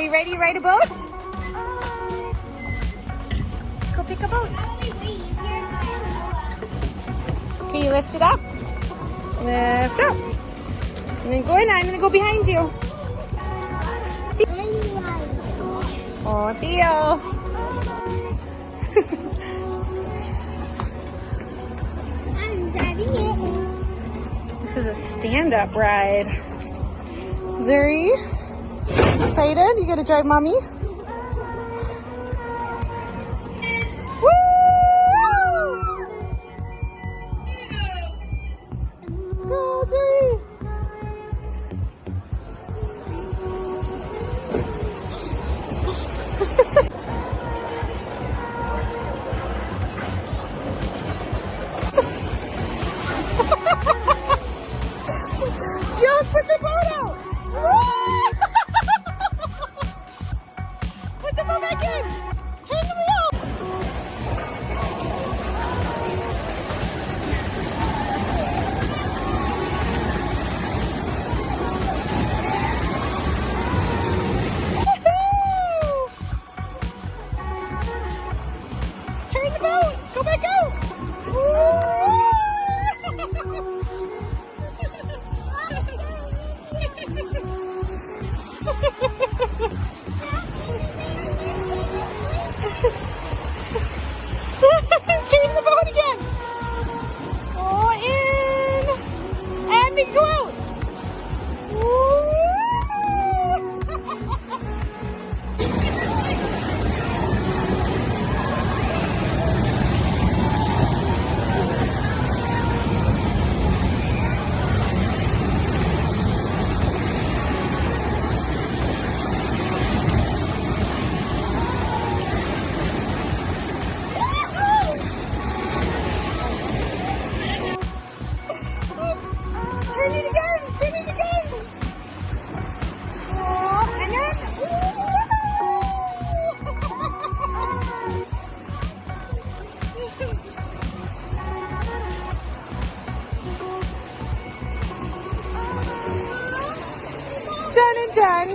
you ready to ride a boat? Go pick a boat. Can you lift it up? Lift up. And then go in. I'm going to go behind you. Oh, Theo. This is a stand-up ride. Zuri, excited? You got to drive mommy? Woo! Go, Zuri! Just put the boat out! Put the boat back in! Turn the wheel! Turn the boat! Go back out! Turn the boat again. Oh, in. And we go out. Turn it again! Turn it again! Oh, and then... Done and done.